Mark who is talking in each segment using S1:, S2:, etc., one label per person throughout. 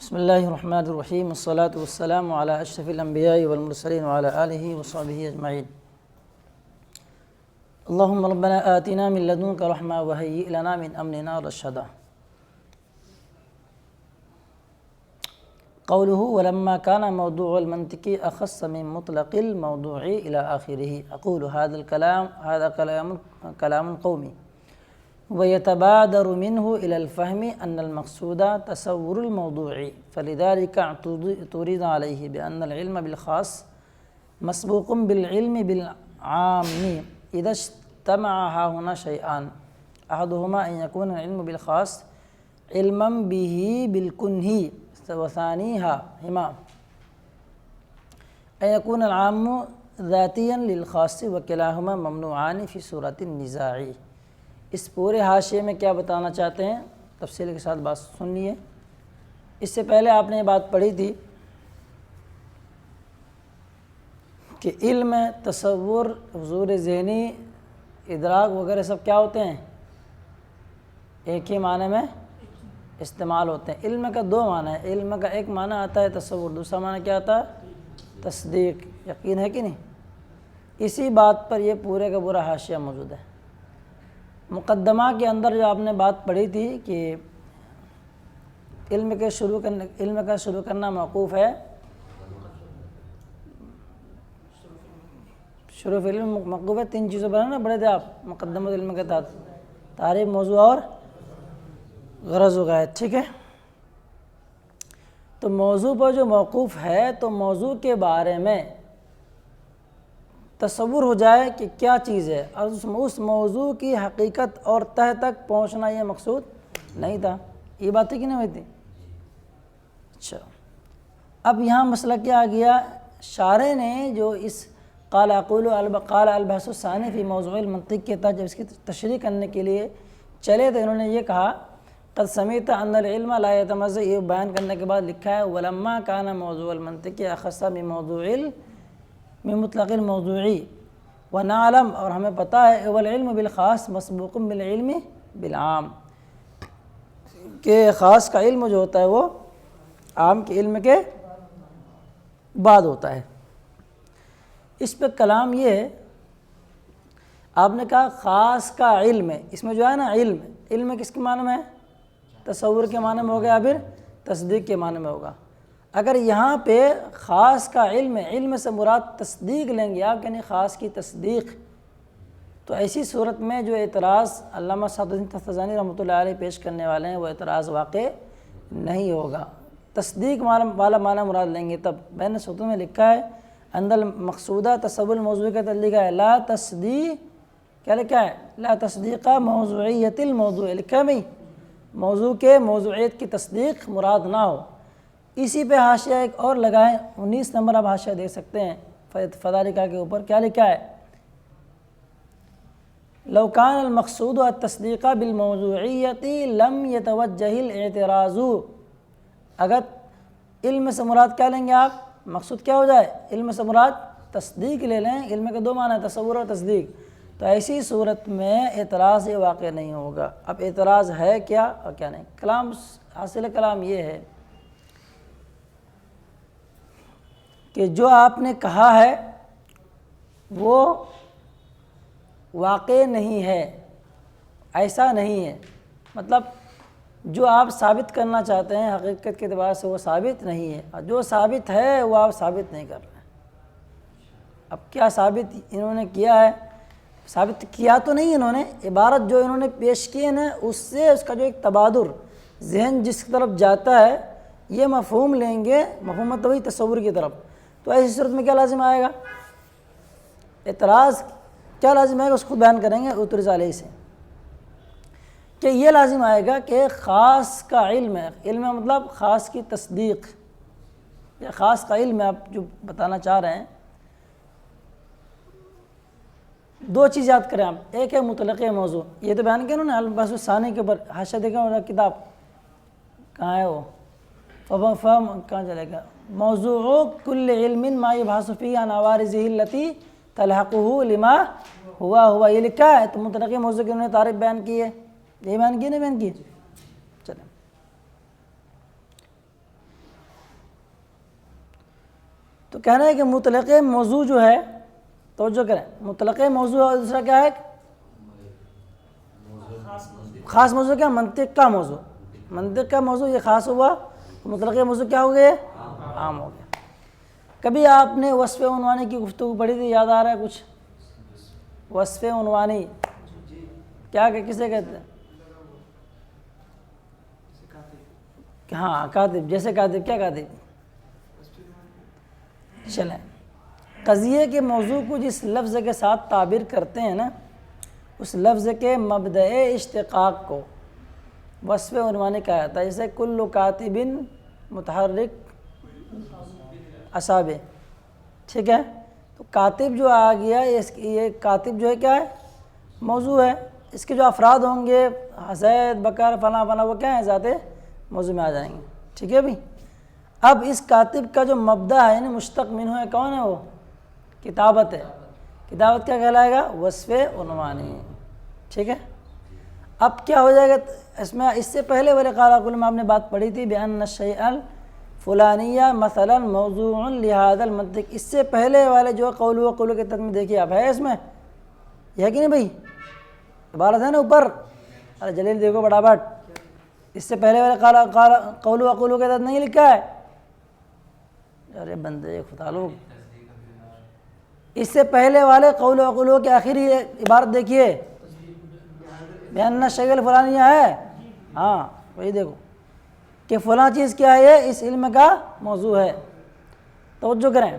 S1: بسم اللہ الرحمن الرحیم والصلاة والسلام علی اشرف الانبیاء والمرسلین وعلی آلہ وصحبہ اجمعین۔ اللہم ربنا آتنا من لدنک رحمہ وہیئ لنا من امرنا رشدا۔ قوله ولما كان موضوع المنطق أخص من مطلق الموضوع إلى آخره أقول هذا كلام قومي ويتبادر منه إلى الفهم أن المقصود تصور الموضوع، فلذلك اعترض عليه بأن العلم بالخاص مسبوق بالعلم بالعام إذا اجتمع هنا شيئان، أحدهما أن يكون العلم بالخاص علما به بالكنه، وثانيها أن يكون العام ذاتيا للخاص، وكلاهما ممنوعان في صورة النزاع۔ اس پورے حاشیے میں کیا بتانا چاہتے ہیں تفصیل کے ساتھ بات سن لیے۔ اس سے پہلے آپ نے یہ بات پڑھی تھی کہ علم، تصور، حضور ذہنی، ادراک وغیرہ سب کیا ہوتے ہیں؟ ایک ہی معنی میں استعمال ہوتے ہیں۔ علم کا دو معنی ہے، علم کا ایک معنی آتا ہے تصور، دوسرا معنی کیا آتا ہے؟ تصدیق۔ یقین ہے کہ نہیں؟ اسی بات پر یہ پورے کا پورا حاشیہ موجود ہے۔ مقدمہ کے اندر جو آپ نے بات پڑھی تھی کہ علم کا شروع کرنا موقوف ہے، شروع علم موقوف ہے، تین چیزوں پر نا پڑھے تھے آپ مقدمہ علم کے تحت: تعریف، موضوع اور غرض و غایت۔ ٹھیک ہے، تو موضوع پر جو موقوف ہے تو موضوع کے بارے میں تصور ہو جائے کہ کیا چیز ہے، اور اس موضوع کی حقیقت اور تہ تک پہنچنا یہ مقصود نہیں تھا۔ یہ بات ہے کہ نہیں ہوئی تھی؟ اچھا، اب یہاں مسئلہ کیا آ گیا؟ شارح نے جو اس قال البحث الثانی فی موضوع المنطق کے تحت جب اس کی تشریح کرنے کے لیے چلے تو انہوں نے یہ کہا قد سمعت ان العلم لا يتمزج، یہ بیان کرنے کے بعد لکھا ہے ولما كان موضوع المنطق اخص من مطلق الموضوعی ونعلم، اور ہمیں پتہ ہے والعلم بالخاص مسبوق بالعلم بالعام، کہ خاص کا علم جو ہوتا ہے وہ عام کے علم کے بعد ہوتا ہے۔ اس پہ کلام یہ ہے، آپ نے کہا خاص کا علم ہے، اس میں جو ہے نا علم کس کے معنی میں ہے؟ تصور کے معنی میں ہوگا یا پھر تصدیق کے معنی میں ہوگا۔ اگر یہاں پہ خاص کا علم سے مراد تصدیق لیں گے آپ، یعنی خاص کی تصدیق، تو ایسی صورت میں جو اعتراض علامہ سعد الدین تفتزانی رحمۃ اللہ علیہ پیش کرنے والے ہیں وہ اعتراض واقع نہیں ہوگا۔ تصدیق والا معنی مراد لیں گے تب۔ میں نے سطور میں لکھا ہے اندر مقصودہ تصور الموضوع کا تعلق ہے لا تصدیق، کیا لکھا ہے؟ لا تصدیقہ موضوعیت الموضوع، لکھا ہے بھائی موضوع کے موضوعیت کی تصدیق مراد نہ ہو۔ اسی پہ حاشیہ ایک اور لگائیں، 19 نمبر آپ حاشیہ دیکھ سکتے ہیں فدارکہ کے اوپر، کیا لکھا ہے؟ لو کان المقصود التصدیق بالموضوعیت لم یتوجہ الاعتراض، اگر علم سے مراد کیا لیں گے آپ؟ مقصود کیا ہو جائے؟ علم سے مراد تصدیق لے لیں، علم کے دو معنی ہیں تصور اور تصدیق، تو ایسی صورت میں اعتراض یہ واقع نہیں ہوگا۔ اب اعتراض ہے کیا اور کیا نہیں؟ کلام حاصل کلام یہ ہے کہ جو آپ نے کہا ہے وہ واقع نہیں ہے، ایسا نہیں ہے، مطلب جو آپ ثابت کرنا چاہتے ہیں حقیقت کے اعتبار سے وہ ثابت نہیں ہے، اور جو ثابت ہے وہ آپ ثابت نہیں کر رہے ہیں۔ اب کیا ثابت انہوں نے کیا ہے؟ ثابت کیا تو نہیں انہوں نے، عبارت جو انہوں نے پیش کی ہے نا اس سے اس کا جو ایک تبادر ذہن جس کی طرف جاتا ہے یہ مفہوم لیں گے، مفہوم تو وہی تصور کی طرف، تو ایسی صورت میں کیا لازم آئے گا؟ اعتراض کیا لازم آئے گا؟ اس کو بیان کریں گے اعتراض علیہ سے، کہ یہ لازم آئے گا کہ خاص کا علم ہے، علم مطلب خاص کی تصدیق، یا خاص کا علم آپ جو بتانا چاہ رہے ہیں۔ دو چیز یاد کریں آپ، ایک ہے مطلق موضوع، یہ تو بیان کیا انہوں نے البحث الثانی کے اوپر حاشیہ دیکھا ہوگا، کتاب کہاں ہے وہ؟ فہم کہاں چلے گا؟ موضوع کل علم ما یبحث فیہ عن عوارضہ التی تلحقہ لما ہوا، یہ لکھا ہے۔ تو مطلق موضوع کی انہوں نے تعریف بیان کی ہے، یہ بیان کی نہیں بیان کی؟ چلیں تو کہنا ہے کہ مطلق موضوع جو ہے، توجہ کریں، مطلق موضوع اور دوسرا کیا ہے؟ خاص موضوع کیا؟ منطق کا موضوع. منطق کا موضوع یہ خاص ہوا، مطلق موضوع کیا ہو گیا؟ عام ہو گیا. کبھی آپ نے وصف عنوانی کی گفتگو پڑھی تھی، یاد آ رہا ہے کچھ؟ وصف عنوانی کیا کہ کسے کہتے ہیں؟ ہاں کاتب، جیسے کاتب، کیا کاتب؟ چلیں، قضیے کے موضوع کو جس لفظ کے ساتھ تعبیر کرتے ہیں نا، اس لفظ کے مبدأ اشتقاق کو وصف عنوانی کہا جاتا ہے. جیسے کل کاتب متحرک اصابع، ٹھیک ہے. تو کاتب جو آ گیا، یہ کاتب جو ہے کیا ہے؟ موضوع ہے. اس کے جو افراد ہوں گے، زید، بکر، فلاں فلاں، وہ کیا ہیں؟ ذات موضوع میں آ جائیں گے. ٹھیک ہے بھی. اب اس کاتب کا جو مبدأ ہے، یعنی مشتق منہ ہے، کون ہے وہ؟ کتابت ہے. کتابت کیا کہلائے گا؟ وصف عنوانی. ٹھیک ہے. اب کیا ہو جائے گا اس سے پہلے والے قاعدہ کل میں آپ نے بات پڑھی تھی، بأن الشیء الفلانیہ مثلا موضوع لہذا المنطق. اس سے پہلے والے جو قول و قول کے تحت میں دیکھیے آپ، ہے اس میں یہ ہے کہ نہیں بھائی؟ عبارت ہے نا اوپر، ارے جلیل دیکھو بڑابٹ، اس سے پہلے والے قول و قول کے تحت نہیں لکھا ہے؟ ارے بندے خدا لوگ، اس سے پہلے والے قول و قول کے آخری عبارت دیکھیے، بأن الشیء الفلانیہ ہے. ہاں وہی دیکھو کہ فلاں چیز کیا ہے، اس علم کا موضوع ہے. توجہ کریں،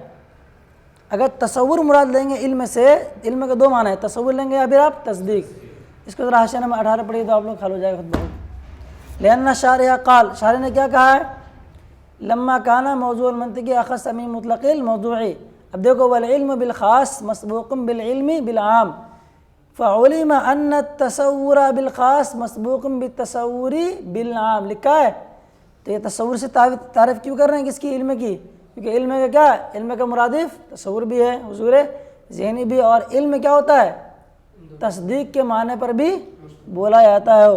S1: اگر تصور مراد لیں گے علم سے، علم کے دو معنی ہیں، تصور لیں گے یا پھر آپ تصدیق. اس کو ذرا حاشیہ نمبر 18 پڑھیے تو آپ لوگ حل ہو جائے گا خود بخود. لأن الشارح قال، شارح نے کیا کہا ہے؟ لما کانا موضوع المنطقی اخص من مطلق الموضوعی. اب دیکھو، والعلم بالخاص مسبوق بالعلم بالعام، فعلم ان التصور بالخاص مسبوق بالتصور بالعام. لکھا ہے. تو یہ تصور سے تعریف کیوں کر رہے ہیں؟ کس کی؟ علم کی. کیونکہ علم کا کیا ہے؟ علم کا مرادف تصور بھی ہے، حضور ذہنی بھی. اور علم کیا ہوتا ہے؟ تصدیق کے معنی پر بھی بولا جاتا ہے.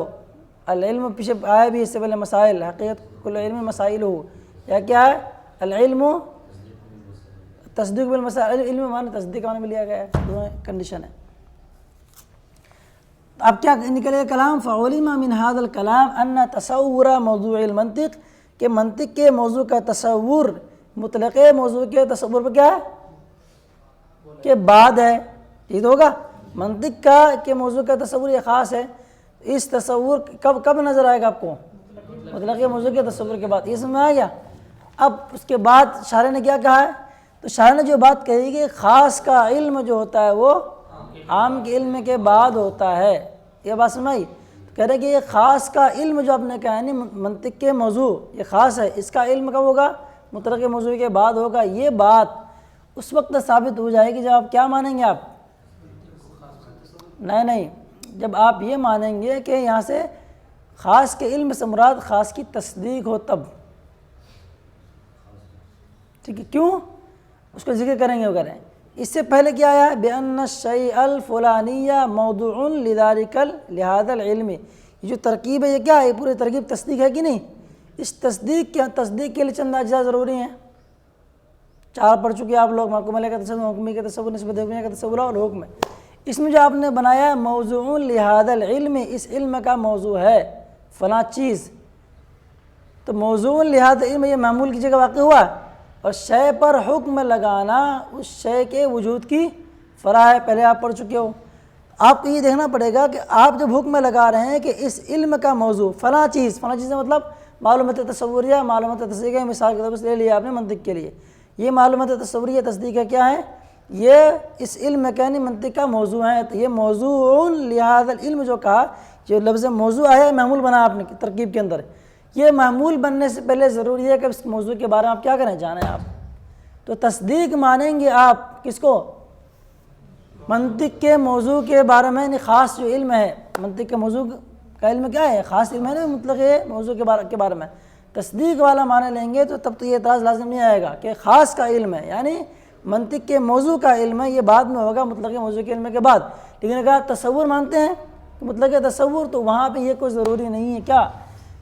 S1: العلم پیچھے آیا بھی اس سے پہلے، مسائل، حقیقت کل علم مسائل ہو، یا کیا ہے؟ العلم تصدیق بالمسائل. علم معنی تصدیق معنی بھی لیا گیا ہے، دونوں کنڈیشن ہے. اب کیا نکلے گا کلام؟ فعلم من هذا الكلام ان تصور موضوع المنطق، کہ منطق کے موضوع کا تصور مطلق موضوع کے تصور پر کیا ہے؟ کہ بعد ہے. ٹھیک ہوگا. منطق کا کہ موضوع کا تصور یہ خاص ہے. اس تصور کب نظر آئے گا آپ کو؟ مطلق موضوع کے تصور کے بعد. یہ سمجھ میں آ گیا؟ اب اس کے بعد شارح نے کیا کہا ہے؟ تو شارح نے جو بات کہی کہ خاص کا علم جو ہوتا ہے وہ عام کے علم کے بعد ہوتا ہے. یہ بات سمجھ؟ کہہ رہے کہ یہ خاص کا علم جو آپ نے کہا ہے منطق کے موضوع یہ خاص ہے، اس کا علم کب ہوگا؟ مطلق موضوع کے بعد ہوگا. یہ بات اس وقت ثابت ہو جائے گی جب آپ کیا مانیں گے؟ آپ نہیں، جب آپ یہ مانیں گے کہ یہاں سے خاص کے علم سے مراد خاص کی تصدیق ہو تب. ٹھیک ہے. کیوں؟ اس کو ذکر کریں گے وہ کریں. اس سے پہلے کیا آیا ہے؟ بأن الشیء الفلانیہ موضوع لذالک لہذا العلم. یہ جو ترکیب ہے یہ کیا ہے؟ یہ پوری ترکیب تصدیق ہے کہ نہیں؟ اس تصدیق کے لیے چند اجزاء ضروری ہیں. 4 پڑھ چکے آپ لوگ، محکومہ کا تصور، حکمی کا تصور، نسبت حکمیہ کا تصور اور حکم. اس میں جو آپ نے بنایا موضوع لہذا العلم، اس علم کا موضوع ہے فلاں چیز. تو موضوع لہذا علم یہ معمول کی جگہ واقع ہوا، اور شے پر حکم لگانا اس شے کے وجود کی فرع ہے. پہلے آپ پڑھ چکے ہو. آپ کو یہ دیکھنا پڑے گا کہ آپ جب حکم لگا رہے ہیں کہ اس علم کا موضوع فلاں چیز مطلب معلومات تصوریہ، معلومات تصدیقیہ. مثال کے طور پر لے لیا آپ نے منطق کے لیے، یہ معلومات تصوریہ تصدیقیہ کیا ہے؟ یہ اس علم کا یعنی منطق کا موضوع ہے. تو یہ موضوع لہذا العلم جو کہا، جو لفظ موضوع آیا معمول بنا آپ نے ترکیب کے اندر. یہ معمول بننے سے پہلے ضروری ہے کہ اس موضوع کے بارے میں آپ کیا کریں؟ جانیں آپ. تو تصدیق مانیں گے آپ کس کو؟ منطق کے موضوع کے بارے میں. یعنی خاص جو علم ہے منطق کے موضوع کا علم کیا ہے؟ خاص علم ہے نا مطلق موضوع کے بارے میں. تصدیق والا معنی لیں گے تو تب تو یہ اعتراض لازم نہیں آئے گا کہ خاص کا علم ہے، یعنی منطق کے موضوع کا علم ہے، یہ بعد میں ہوگا مطلق موضوع کے علم کے بعد. لیکن اگر آپ تصور مانتے ہیں مطلق تصور، تو وہاں پہ یہ کوئی ضروری نہیں ہے کیا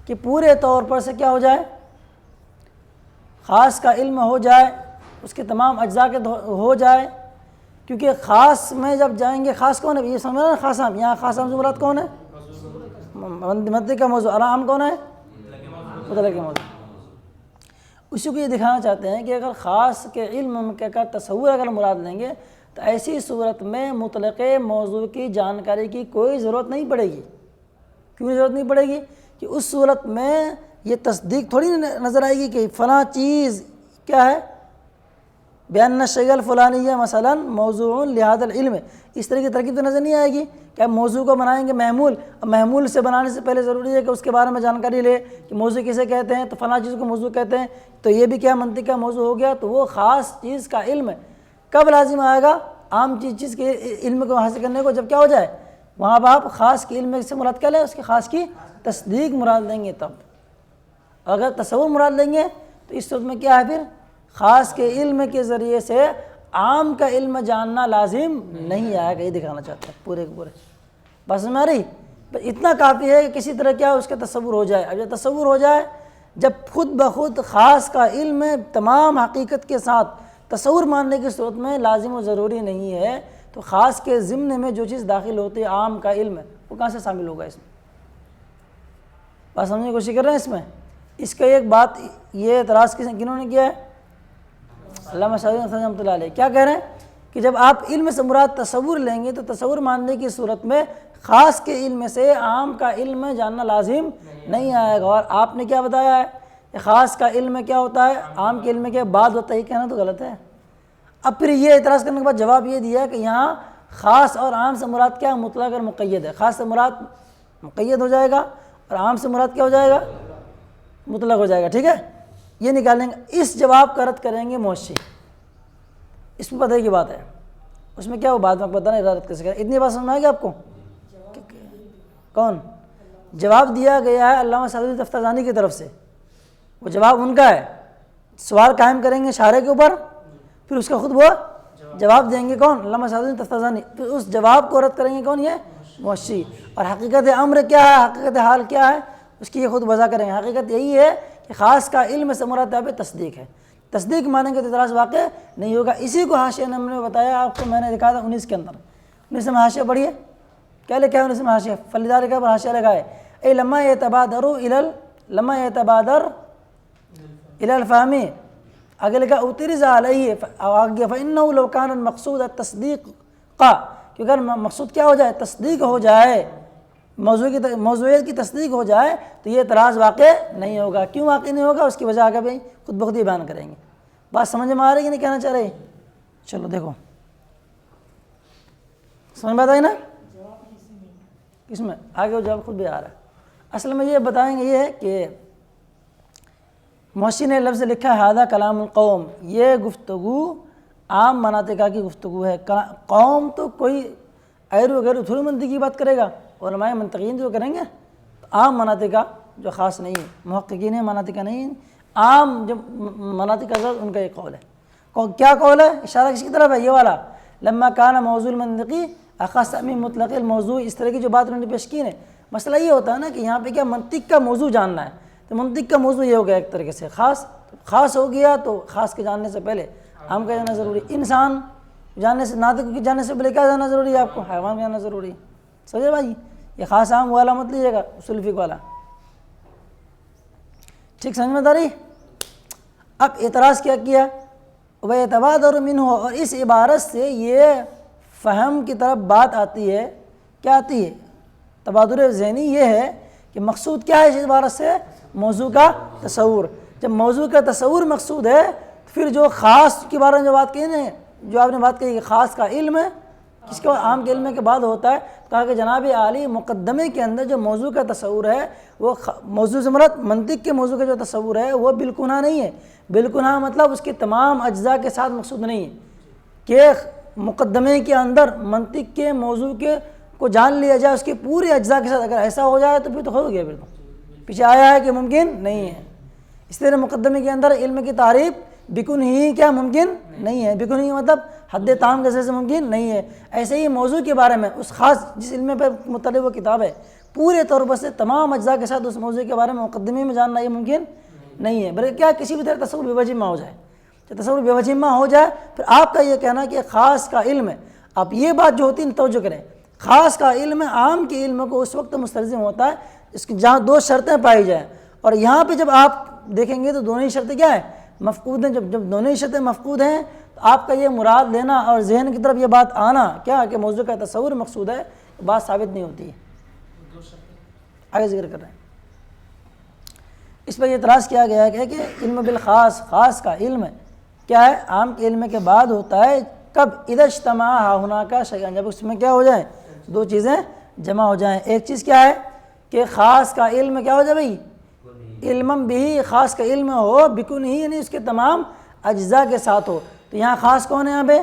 S1: کہ پورے طور پر سے کیا ہو جائے؟ خاص کا علم ہو جائے. اس کے تمام اجزاء کے ہو جائے، کیونکہ خاص میں جب جائیں گے، خاص کون ہے یہ سمجھ رہے ہیں، خاص عام، یہاں خاص عام سے مراد کون ہے؟ منطق کا موضوع، اور عام کون ہے؟ مطلق کا موضوع۔ اسی کو یہ دکھانا چاہتے ہیں کہ اگر خاص کے علم کا تصور اگر مراد لیں گے تو ایسی صورت میں مطلق موضوع کی جانکاری کی کوئی ضرورت نہیں پڑے گی۔ کیوں ضرورت نہیں پڑے گی؟ کہ اس صورت میں یہ تصدیق تھوڑی نظر آئے گی کہ فلاں چیز کیا ہے، بیان الشیء الفلانی مثلا موضوع لہذا العلم، اس طرح کی ترکیب تو نظر نہیں آئے گی کہ موضوع کو بنائیں گے محمول، اب محمول سے بنانے سے پہلے ضروری ہے کہ اس کے بارے میں جانکاری لے کہ موضوع کسے کہتے ہیں، تو فلاں چیز کو موضوع کہتے ہیں، تو یہ بھی کیا منطق کا موضوع ہو گیا۔ تو وہ خاص چیز کا علم کب لازم آئے گا؟ عام چیز کے علم کو حاصل کرنے کو جب کیا ہو جائے، وہاں پر آپ خاص کے علم سے مراد کیا لیں، اس کے خاص کی تصدیق مراد لیں گے۔ تب اگر تصور مراد لیں گے تو اس صورت میں کیا ہے، پھر خاص کے علم کے ذریعے سے عام کا علم جاننا لازم نہیں آئے گا۔ یہ دکھانا چاہتے ہیں پورے کے پورے، بس میں آ رہی، اتنا کافی ہے کہ کسی طرح کیا اس کا تصور ہو جائے۔ اب یہ تصور ہو جائے جب خود بخود خاص کا علم تمام حقیقت کے ساتھ تصور ماننے کی صورت میں لازم و ضروری نہیں ہے، تو خاص کے ضمن میں جو چیز داخل ہوتی ہے عام کا علم وہ کہاں سے شامل ہوگا اس میں؟ بات سمجھنے کی کوشش کر رہے ہیں اس میں۔ اس کا ایک بات یہ اعتراض کنہوں نے کیا ہے؟ علامہ سعدی رحمۃ اللہ علیہ کیا کہہ رہے ہیں کہ جب آپ علم سے مراد تصور لیں گے تو تصور ماننے کی صورت میں خاص کے علم سے عام کا علم جاننا لازم نہیں آئے گا۔ اور آپ نے کیا بتایا ہے کہ خاص کا علم کیا ہوتا ہے، عام کے علم کے بعد ہوتا ہے، یہ کہنا تو غلط ہے۔ اب پھر یہ اعتراض کرنے کے بعد جواب یہ دیا کہ یہاں خاص اور عام سے مراد کیا، مطلق اور مقید ہے۔ خاص سے مراد مقید ہو جائے گا اور عام سے مراد کیا ہو جائے گا، مطلق ہو جائے گا، ٹھیک ہے۔ یہ نکالیں گے، اس جواب کا رد کریں گے موشی، اس میں پتہ کی بات ہے، اس میں کیا وہ بات میں پتہ نہیں رد کیسے کریں۔ اتنی بات سمجھ میں آئے گی آپ کو؟ کون جواب دیا گیا ہے؟ علامہ سعدی تفتازانی کی طرف سے، وہ جواب ان کا ہے۔ سوال قائم کریں گے اشارے کے اوپر، پھر اس کا خود وہ جواب دیں گے، کون؟ علامہ سعدی تفتازانی۔ پھر اس جواب کو رد کریں گے کون؟ یہ موشی۔ اور حقیقت امر کیا ہے، حقیقت حال کیا ہے، اس کی یہ خود وضاح کریں گے۔ حقیقت یہی ہے کہ خاص کا علم سے مراد یہاں پہ تصدیق ہے، تصدیق مانیں گے تو اعتراض واقع نہیں ہوگا۔ اسی کو حاشیہ نے ہم نے بتایا آپ کو، میں نے دکھا تھا 19 کے اندر، 19 میں حاشیہ پڑھیے کیا لکھا ہے 19 میں حاشیہ، فلیدار کا پر حاشیہ لگائے، اے لما یتبادر الی الفہم، آگے لکھا اترز علیہ آگے فإنہ لو کان المقصود التصدیق کا، کہ اگر مقصود کیا ہو جائے، تصدیق ہو جائے، موضوعیت کی تصدیق ہو جائے تو یہ اعتراض واقع نہیں ہوگا۔ کیوں واقع نہیں ہوگا؟ اس کی وجہ آگے بھی خود بخود ہی بیان کریں گے۔ بات سمجھ میں آ رہی ہے کہ نہیں کہنا چاہ رہے؟ چلو دیکھو سمجھ میں آئی نا، کس میں آگے وہ جواب خود بھی آ رہا ہے۔ اصل میں یہ بتائیں گے یہ ہے کہ محسن نے لفظ لکھا ہے ھذا کلام القوم، یہ گفتگو عام مناطقہ کی گفتگو ہے۔ قوم تو کوئی ایرو غیرو تھوڑی منطق کی بات کرے گا، علماء منطقین جو کریں گے، عام مناطقہ جو خاص نہیں ہے، محققین مناطقہ نہیں، عام جو مناطقہ ان کا یہ قول ہے۔ کیا قول ہے؟ اشارہ کس کی طرف ہے؟ یہ والا، لما کان موضوع المنطقی اخص من مطلق الموضوع، اس طرح کی جو بات انہوں نے پیش کی ہے۔ مسئلہ یہ ہوتا ہے نا کہ یہاں پہ کیا منطق کا موضوع جاننا ہے، تو منطق کا موضوع یہ ہو گیا ایک طریقے سے خاص ہو گیا، تو خاص کے جاننے سے پہلے عام کا جاننا ضروری، انسان جاننے سے، ناطق کے جاننے سے پہلے کیا جاننا ضروری ہے آپ کو؟ حیوان کا جاننا ضروری ہے۔ سمجھے بھائی؟ یہ خاص عام والا مت لیجیے گا، اصول فقہ والا، ٹھیک سمجھ میں آ رہی؟ اب اعتراض کیا کیا؟ وَيَتَبَادَرُ مِنْهُ، اور اس عبارت سے یہ فہم کی طرف بات آتی ہے، کیا آتی ہے؟ تبادر ذہنی یہ ہے کہ مقصود کیا ہے اس عبارت سے؟ موضوع کا تصور۔ جب موضوع کا تصور مقصود ہے تو پھر جو خاص کے بارے میں جو بات کہی نا، جو آپ نے بات کہی کہ خاص کا علم ہے کس کے عام کے علم کے بعد ہوتا ہے، کہا کہ جناب عالی مقدمے کے اندر جو موضوع کا تصور ہے وہ موضوع سے مراد منطق کے موضوع کا جو تصور ہے وہ بالکنہ نہیں ہے۔ بالکنہ مطلب اس کے تمام اجزاء کے ساتھ مقصود نہیں ہے کہ مقدمے کے اندر منطق کے موضوع کے کو جان لیا جائے اس کے پورے اجزاء کے ساتھ، اگر ایسا ہو جائے تو پھر تو ہو گیا، پھر تو پیچھے آیا ہے کہ ممکن نہیں ہے۔ اس طرح مقدمے کے اندر علم کی تعریف بکن ہی کیا ممکن نہیں ہے، بکن ہی مطلب حد تام کے سے ممکن نہیں ہے۔ ایسے ہی موضوع کے بارے میں اس خاص جس علم پر مطلع وہ کتاب ہے پورے طور پر سے تمام اجزاء کے ساتھ اس موضوع کے بارے میں مقدمے میں جاننا یہ ممکن نہیں ہے، بلکہ کیا کسی بھی طرح تصور بے وجہ میں ہو جائے۔ جب تصور بے وجہ ما ہو جائے پھر آپ کا یہ کہنا کہ خاص کا علم ہے. آپ یہ بات جو ہوتی ہے توجہ کریں, خاص کا علم عام کے علم کو اس وقت مستلزم ہوتا ہے اس کی جہاں دو شرطیں پائی جائیں, اور یہاں پہ جب آپ دیکھیں گے تو دونوں ہی شرطیں کیا ہیں, مفقود ہیں. جب دونوں ہی شرطیں مفقود ہیں تو آپ کا یہ مراد لینا اور ذہن کی طرف یہ بات آنا کیا کہ موضوع کا تصور مقصود ہے, بات ثابت نہیں ہوتی ہے. آگے ذکر کر رہے ہیں. اس پر یہ اعتراض کیا گیا ہے کہ علم بالخاص, خاص کا علم کیا ہے عام کے علم کے بعد ہوتا ہے کب, اذا اجتمع ہنا کا شیئان, جب اس میں کیا ہو جائیں دو چیزیں جمع ہو جائیں. ایک چیز کیا ہے کہ خاص کا علم کیا ہو جائے بھائی, علم بھی خاص کا علم ہو بکن ہی, یعنی اس کے تمام اجزاء کے ساتھ ہو. تو یہاں خاص کون ہے, یہاں پہ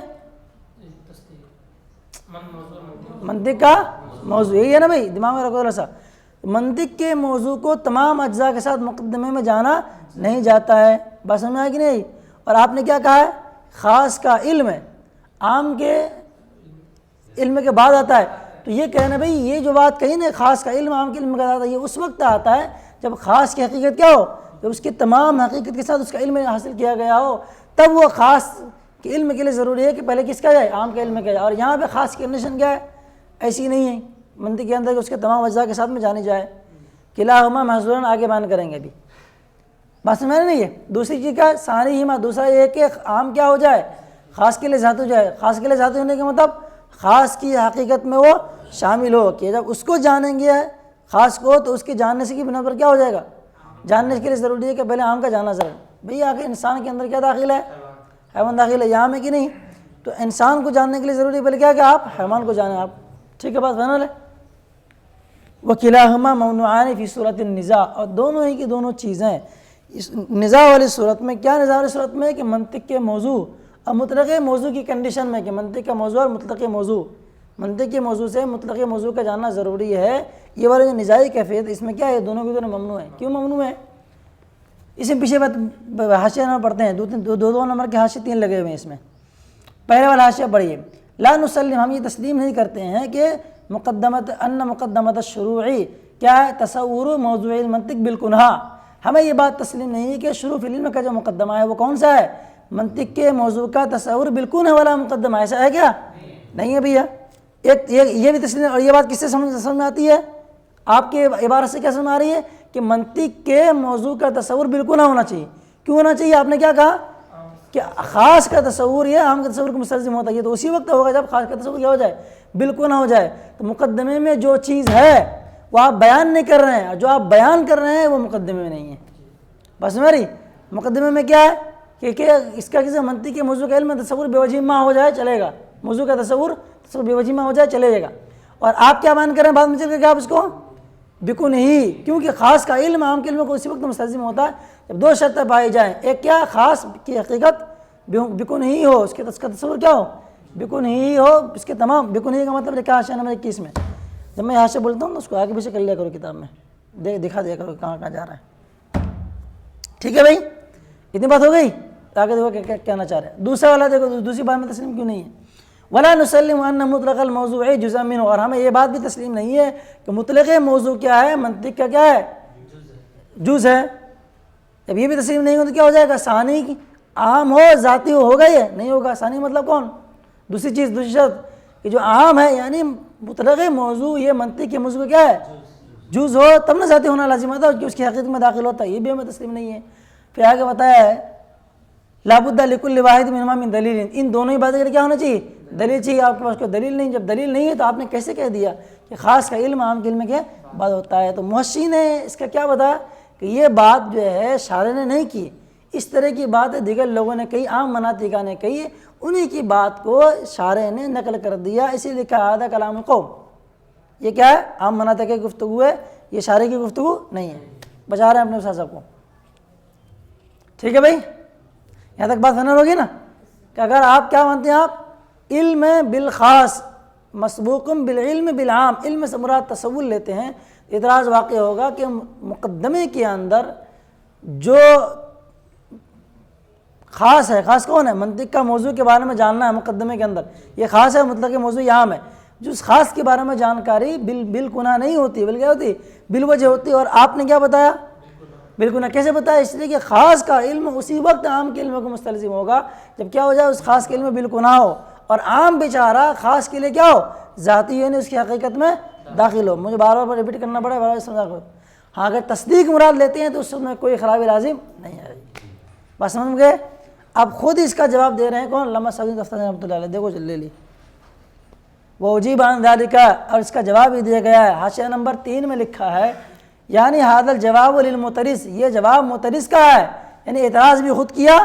S1: منطق کا موضوع, یہی ہے نا بھائی, دماغ میں رکھو تھوڑا سا. منطق کے موضوع کو تمام اجزاء کے ساتھ مقدمے میں جانا نہیں جاتا ہے. بات سمجھ میں آئے کہ نہیں؟ اور آپ نے کیا کہا ہے, خاص کا علم ہے عام کے علم کے بعد آتا ہے. تو یہ کہنا بھائی یہ جو بات کہی نا خاص کا علم عام کے علم کے بعد آتا ہے, یہ اس وقت آتا ہے جب خاص کی حقیقت کیا ہو, جب اس کی تمام حقیقت کے ساتھ اس کا علم حاصل کیا گیا ہو, تب وہ خاص کے علم کے لیے ضروری ہے کہ پہلے کس کا جائے, عام کے علم کا جائے. اور یہاں پہ خاص کی کنڈیشن کیا ہے, ایسی نہیں ہے منطق کے اندر کہ اس کے تمام اجزاء کے ساتھ میں جانی جائے. کلاہما محظورن آگے بیان کریں گے ابھی. بات سمجھ میں نہیں ہے. دوسری چیز کا ثانی ہما, دوسرا یہ کہ عام کیا ہو جائے, خاص کے لیے ذات ہو جائے. خاص کے لیے ذات ہونے کا مطلب خاص کی حقیقت میں وہ شامل ہو, کہ جب اس کو جانیں گے خاص کو تو اس کے جاننے سے کی بنا پر کیا ہو جائے گا, جاننے کے لیے ضروری ہے کہ پہلے عام کا جاننا ضرور. بھئی آخر انسان کے اندر کیا داخل ہے, حیوان داخل ہے, یہاں میں کہ نہیں, تو انسان کو جاننے کے لیے ضروری ہے پہلے کیا کہ آپ حیوان کو جانیں. آپ ٹھیک ہے بات فائنل ہے. وکلاہما ممنوعان فی صورت النزاع, اور دونوں ہی کی دونوں چیزیں اس نزاع والی صورت میں, کیا نزاع والی صورت میں کہ منطق کے موضوع اور مطلق موضوع کی کنڈیشن میں, کہ منطق کا موضوع اور مطلق موضوع, منطق کے موضوع سے مطلق موضوع کا جاننا ضروری ہے. یہ والا جو نزاعی کیفیت اس میں کیا ہے, دونوں کی دونوں ممنوع ہیں. کیوں ممنوع ہے, اس میں پیچھے حاشیہ نمبر پڑھتے ہیں, دو نمبر کے حاشیے 3 لگے ہوئے ہیں اس میں. پہلے والا حاشیہ پڑھیے, لا نسلم, ہم یہ تسلیم نہیں کرتے ہیں کہ مقدمت الشروعی کیا ہے, تصور موضوع المنطق بالکنہا. ہمیں یہ بات تسلیم نہیں ہے کہ شروع فی العلم کا جو مقدمہ ہے وہ کون سا ہے, منطق کے موضوع کا تصور بالکنہ والا مقدمہ. ایسا ہے کیا, نہیں ہے بھیا. ایک یہ بھی تسلیم, اور یہ بات کس سے سمجھ میں آتی ہے, آپ کے عبارت سے کیا سمجھ آ رہی ہے کہ منطق کے موضوع کا تصور بالکنہ ہونا چاہیے. کیوں ہونا چاہیے, آپ نے کیا کہا کہ خاص کا تصور یہ عام کے تصور کو مستلزم ہوتا ہے. یہ تو اسی وقت ہوگا جب خاص کا تصور کیا ہو جائے, بالکنہ ہو جائے. تو مقدمے میں جو چیز ہے وہ آپ بیان نہیں کر رہے ہیں, جو آپ بیان کر رہے ہیں وہ مقدمے میں نہیں ہے. بس میری مقدمے میں کیا ہے کہ اس کا کسی منطق کے موضوع کا علم تصور بے وجہ ما ہو جائے چلے گا, موضوع کا تصور بے وجہ ما ہو جائے چلے گا. اور آپ کیا بیان کر رہے ہیں بعد میں چل کے آپ اس کو بکن ہی, کیونکہ خاص کا علم عام کے علم کو اسی وقت مستلزم ہوتا ہے جب دو شرطیں پائی جائیں. ایک کیا, خاص کی حقیقت بکن ہی ہو, اس کا تصور کیا ہو, بکن ہی ہو, اس کے تمام بکن ہی کا مطلب لکھا حاشیہ نمبر 21 میں. جب میں حاشیہ بولتا ہوں تو اس کو آگے پیچھے کر لیا کرو کتاب میں, دکھا دیا کرو کہاں کہاں جا رہا ہے. ٹھیک ہے بھائی, اتنی بات ہو گئی. آگے دیکھو کیا کہنا چاہ رہے ہیں. دوسرا والا دیکھو, دوسری بات میں تسلیم کیوں نہیں ہے, ولا نسلم ان مطلق الموضوع جزء منه, اور ہمیں یہ بات بھی تسلیم نہیں ہے کہ مطلق موضوع کیا ہے, منطق کا کیا ہے, جز ہے. جب یہ بھی تسلیم نہیں ہو تو کیا ہو جائے گا, ثانی کی عام ہو ذاتی ہوگا, یہ نہیں ہوگا. ثانی مطلب کون, دوسری چیز, دوسری شرط کہ جو عام ہے, یعنی مطلق موضوع یہ منطق کے موضوع کیا ہے, جز ہو, تب نہ ذاتی ہونا لازم ہوتا ہے کہ اس کی حقیقت میں داخل ہوتا ہے. یہ بھی ہمیں تسلیم نہیں ہے. پھر آگے بتایا ہے لابد لکل واحد منہما من دلیل, ان دونوں ہی باتیں کے لیے کیا ہونا چاہیے, دلیل چاہیے. آپ کے پاس کوئی دلیل نہیں, جب دلیل نہیں ہے تو آپ نے کیسے کہہ دیا کہ خاص کا علم عام کے علم کے بعد ہوتا ہے. تو محشی نے اس کا کیا بتایا کہ یہ بات جو ہے شارح نے نہیں کی, اس طرح کی بات دیگر لوگوں نے کئی, عام مناطقہ نے کہی, انہی کی بات کو شارح نے نقل کر دیا. اسی لیے کہا آدھا کلام القوم. یہ کیا ہے, عام مناطق کی گفتگو ہے, یہ شارح کی گفتگو نہیں ہے. بچا رہے ہیں اپنے استاد صاحب کو. ٹھیک ہے بھائی, یہاں تک بات فائنل ہوگی نا, کہ اگر آپ کیا مانتے ہیں, آپ علم بالخاص مسبوق بالعلم بالعام, علم سے مراد تصور لیتے ہیں, اعتراض واقع ہوگا کہ مقدمے کے اندر جو خاص ہے, خاص کون ہے, منطق کا موضوع کے بارے میں جاننا ہے مقدمے کے اندر, یہ خاص ہے, مطلق موضوع یہ عام ہے. جو اس خاص کے بارے میں جانکاری بالکنہ نہیں ہوتی, بلکہ ہوتی بالوجہ ہوتی. اور آپ نے کیا بتایا, بالکل نہ. کیسے بتایا؟ اس لیے کہ خاص کا علم اسی وقت عام کے علم کو مستلزم ہوگا جب کیا ہو جائے اس خاص کے علم میں بالکل نہ ہو، اور عام بیچارہ خاص کے لیے کیا ہو ذاتی یعنی اس کی حقیقت میں داخل ہو. مجھے بار بار ریپیٹ کرنا پڑا ہے، بار سمجھا کرو. ہاں اگر تصدیق مراد لیتے ہیں تو اس میں کوئی خرابی لازم نہیں آئے گی. بس سمجھ گئے؟ اب خود اس کا جواب دے رہے ہیں کون؟ علامہ سعدی دفتری رحمۃ اللہ علیہ. دیکھو لے لی وہ اجیب عن ذالک، اور اس کا جواب بھی دیا گیا ہے. حاشیہ نمبر 3 میں لکھا ہے یعنی ھذا الجواب للمعترض، یہ جواب معترض کا ہے، یعنی اعتراض بھی خود کیا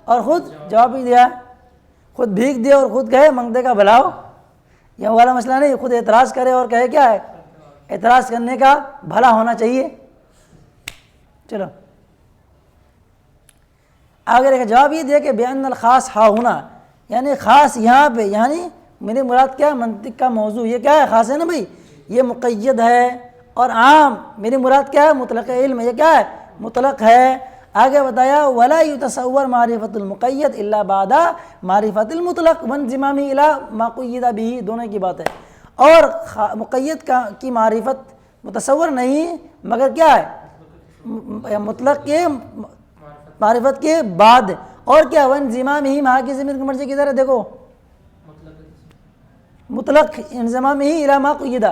S1: اور خود جواب بھی دیا. خود بھیگ دے اور خود کہے منگتے کا بھلاؤ، یہ والا مسئلہ نہیں. خود اعتراض کرے اور کہے کیا ہے اعتراض کرنے کا بھلا ہونا چاہیے. چلو آگے دیکھیں جواب یہ دیا کہ بأن الخاص ہا ہونا، یعنی خاص یہاں پہ، یعنی میری مراد کیا ہے منطق کا موضوع. یہ کیا ہے؟ خاص ہے نا بھائی، یہ مقید ہے. اور عام میری مراد کیا ہے؟ مطلق علم. یہ کیا ہے؟ مطلق ہے. آگے بتایا ولا يتصور معرفت المقید الا بعد معرفت المطلق وانضمامه الى ما قید به، دونوں کی بات ہے. اور مقید کی معرفت متصور نہیں مگر کیا ہے؟ مطلق کے معرفت کے بعد. اور کیا؟ وانضمامه، ماں کی ضمیر کی مرضی کدھر ہے؟ دیکھو مطلق انضمامه الى ما قید،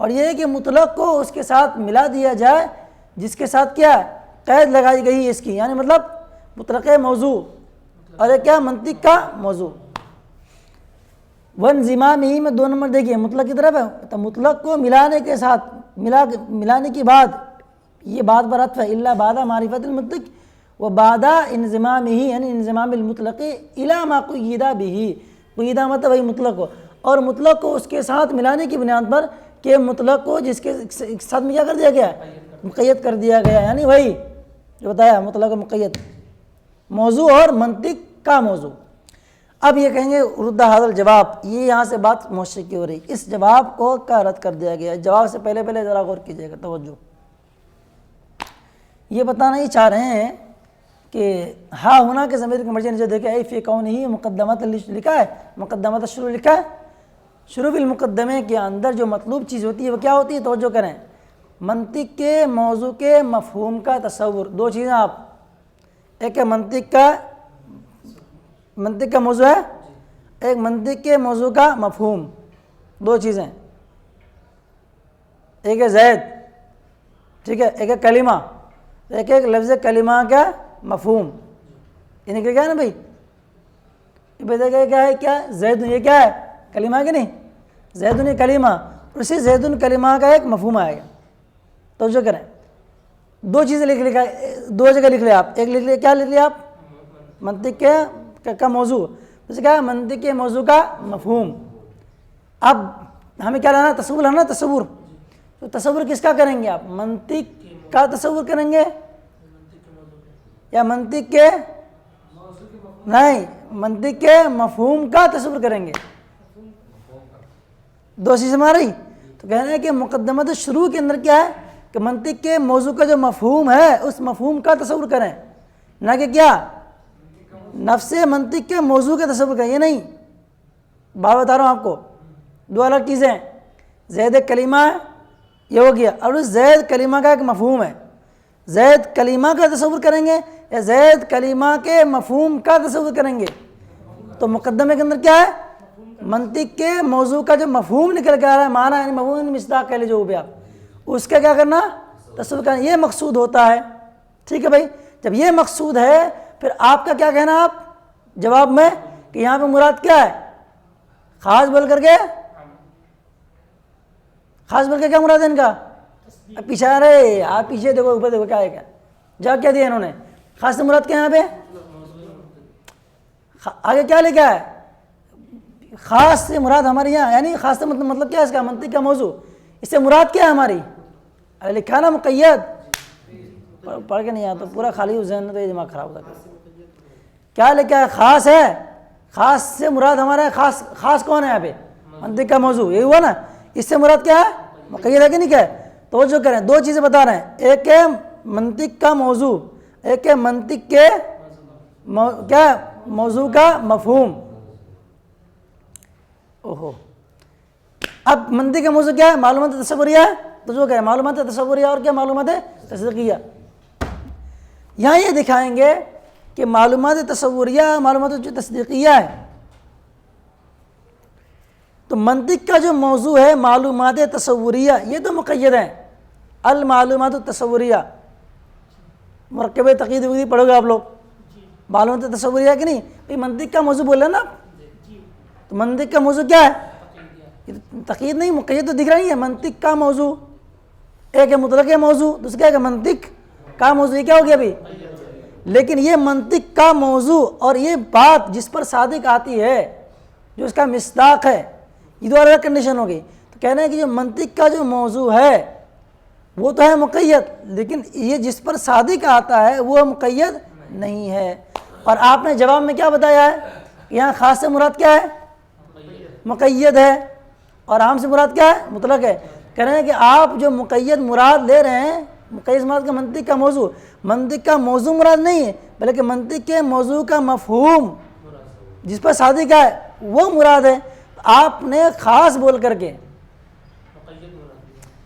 S1: اور یہ ہے کہ مطلق کو اس کے ساتھ ملا دیا جائے جس کے ساتھ کیا ہے قید لگائی گئی ہے اس کی، یعنی مطلب مطلق موضوع اور یہ کیا منطق کا موضوع. وانضمامه میں 2 نمبر دیکھیے مطلق کی طرف ہے، تو مطلق کو ملانے کے ساتھ ملانے کے بعد یہ بات پر عطف ہے الا بعد معرفت المطلق و بعد انضمامه، یعنی انضمام المطلق الى ما قید به. قید مطلب وہی مطلق کو، اور مطلق کو اس کے ساتھ ملانے کی بنیاد پر کہ مطلق کو جس کے ساتھ میں کیا کر دیا گیا مقید کر دیا گیا، یعنی وہی جو بتایا مطلق مقید موضوع اور منطق کا موضوع. اب یہ کہیں گے رد ھذا الجواب، یہ یہاں سے بات موشق کی ہو رہی، اس جواب کو کا رد کر دیا گیا. جواب سے پہلے ذرا غور کیجیے گا، توجہ. یہ بتانا ہی چاہ رہے ہیں کہ ہاں ہونا کے ضمیر کی مرجع نیچے دیکھیں اے فی کون ہی مقدمات لکھا ہے، مقدمات الشروع لکھا ہے. شروع بالمقدمے کے اندر جو مطلوب چیز ہوتی ہے وہ کیا ہوتی ہے؟ توجہ کریں. منطق کے موضوع کے مفہوم کا تصور. 2 چیزیں آپ، ایک ہے منطق کا موضوع ہے، ایک منطق کے موضوع کا مفہوم. 2 چیزیں، ایک ہے زید، ٹھیک ہے، ایک ہے کلمہ، ایک لفظ کلمہ کا مفہوم. یہ نکل گیا نا بھائی، یہ بتا گیا کیا ہے؟ کیا زید، یہ کیا ہے؟ کلمہ کہ نہیں؟ زید کلمہ، اسی زید کلمہ کا ایک مفہوم آئے گا. توجہ کریں. 2 چیزیں لکھا ہے، 2 جگہ لکھ لیں آپ. ایک لکھ لیں، کیا لکھ لیا آپ؟ منطق کا موضوع، جیسے کیا ہے منطق کے موضوع کا مفہوم. اب ہمیں کیا لانا؟ تصور لانا. تصور، تو تصور کس کا کریں گے آپ؟ منطق کا تصور کریں گے یا منطق کے نہیں منطق کے مفہوم کا تصور کریں گے؟ 2 چیزیں ہماری. تو کہنا ہے کہ مقدمات شروع کے اندر کیا ہے کہ منطق کے موضوع کا جو مفہوم ہے اس مفہوم کا تصور کریں، نہ کہ کیا نفس منطق کے موضوع کا تصور کریں. یہ نہیں، بات بتا رہا ہوں آپ کو، 2 الگ چیزیں. زید ایک کلمہ ہے، یہ ہو گیا، اور اس زید کلمہ کا ایک مفہوم ہے. زید کلمہ کا تصور کریں گے یا زید کلمہ کے مفہوم کا تصور کریں گے؟ تو مقدمے کے اندر کیا ہے؟ منطق کے موضوع کا جو مفہوم نکل کے آ رہا ہے، معنی یعنی مفہوم مصداق کہہ لیجیے جو بھی آپ، اس کا کیا کرنا؟ تصور کرنا. یہ مقصود ہوتا ہے. ٹھیک ہے بھائی، جب یہ مقصود ہے پھر آپ کا کیا کہنا آپ جواب میں کہ یہاں پہ مراد کیا ہے؟ خاص بول کر کے، خاص بول کے کیا مراد ہے ان کا؟ پیچھے آ رہے آپ، پیچھے دیکھو، اوپر دیکھو کیا ہے. کیا جواب کیا دیا انہوں نے؟ خاص سے مراد کیا یہاں پہ؟ آگے کیا لکھا ہے؟ خاص سے مراد ہمارے یہاں، یعنی خاص سے مطلب کیا ہے اس کا؟ منطق کا موضوع. اس سے مراد کیا ہے ہماری؟ لکھا نا مقید، پڑھ کے نہیں آتا پورا خالی ہو ذہن میں تو یہ دماغ خراب ہوتا ہے. کیا لکھا ہے؟ خاص ہے. خاص سے مراد ہمارا ہے. خاص کون ہے یہاں پہ؟ منطق کا موضوع. یہی ہوا نا. اس سے مراد کیا ہے؟ مقید ہے کہ نہیں؟ کیا ہے؟ توجہ کریں، 2 چیزیں بتا رہے ہیں، ایک ہے منطق کا موضوع، ایک ہے منطق کے کیا موضوع کا مفہوم. اوہو، اب منطق کا موضوع کیا ہے؟ معلومات تصوریہ ہے. تو جو کہ معلومات تصوریہ اور کیا معلومات تصدیقیہ. یہاں یہ دکھائیں گے کہ معلومات تصوریہ معلومات جو تصدیقیہ ہے، تو منطق کا جو موضوع ہے معلومات تصوریہ یہ تو مقید ہیں، المعلومات التصوریہ، مرکب تقیید وغیرہ پڑھو گے آپ لوگ، معلومات تصوریہ کہ نہیں، بھئی منطق کا موضوع بول رہے ہیں نا، تو منطق کا موضوع کیا ہے؟ تقیید نہیں، مقید تو دکھ رہا نہیں ہے، منطق کا موضوع، ایک ہے مطلق موضوع، دوسرا ایک ہے منطق کا موضوع، یہ کیا ہو گیا ابھی؟ لیکن یہ منطق کا موضوع اور یہ بات جس پر صادق آتی ہے، جو اس کا مصداق ہے، یہ دو الگ کنڈیشن ہوگی. تو کہنا ہے کہ جو منطق کا جو موضوع ہے وہ تو ہے مقید، لیکن یہ جس پر صادق آتا ہے وہ مقید نہیں ہے. اور آپ نے جواب میں کیا بتایا ہے؟ یہاں خاص سے مراد کیا ہے؟ مقید ہے، اور عام سے مراد کیا ہے؟ مطلق ہے. کہہ رہے ہیں کہ آپ جو مقید مراد لے رہے ہیں، مقید مراد کا منطق کا موضوع، منطق کا موضوع مراد نہیں ہے، بلکہ منطق کے موضوع کا مفہوم جس پر صادق ہے وہ مراد ہے. آپ نے خاص بول کر کے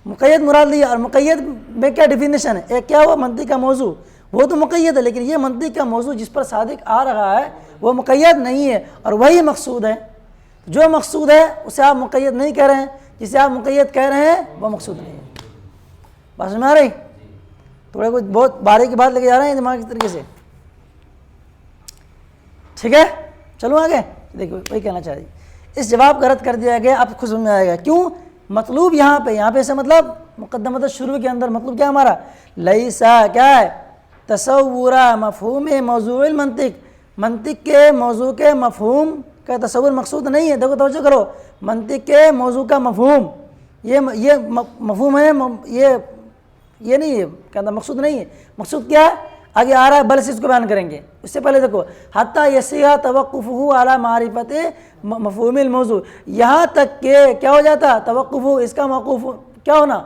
S1: مقید مراد لیا، اور مقید میں کیا ڈیفینیشن ہے؟ ایک کیا ہوا؟ منطق کا موضوع، وہ تو مقید ہے، لیکن یہ منطق کا موضوع جس پر صادق آ رہا ہے وہ مقید نہیں ہے، اور وہی مقصود ہے. جو مقصود ہے اسے آپ مقید نہیں کہہ رہے ہیں، جسے آپ مقید کہہ رہے ہیں وہ مقصود نہیں ہے. بات سمجھ میں آ رہی؟ تھوڑے کچھ بہت باریکی بات لے کے جا رہے ہیں دماغ کی طریقے سے، ٹھیک ہے؟ چلو آگے دیکھو، وہی کہنا چاہ رہی. اس جواب کا رد کر دیا گیا. اب خود سمجھ میں آئے گا کیوں. مطلوب یہاں پہ سے مطلب مقدمۃ شروع کے اندر مطلب کیا ہمارا؟ لیسا کیا ہے؟ تصور مفہوم موضوع المنطق، منطق کے موضوع کے مفہوم کا تصور مقصود نہیں ہے. دیکھو توجہ کرو، منطق کے موضوع کا مفہوم یہ مفہوم ہے، یہ نہیں ہے، کہتا مقصود نہیں ہے. مقصود کیا ہے؟ آگے آ رہا ہے، بل سے اس کو بیان کریں گے. اس سے پہلے دیکھو، حتیٰ یصیح توقفہ علی معرفت مفہوم الموضوع، یہاں تک کہ کیا ہو جاتا؟ توقف، اس کا موقوف کیا ہونا؟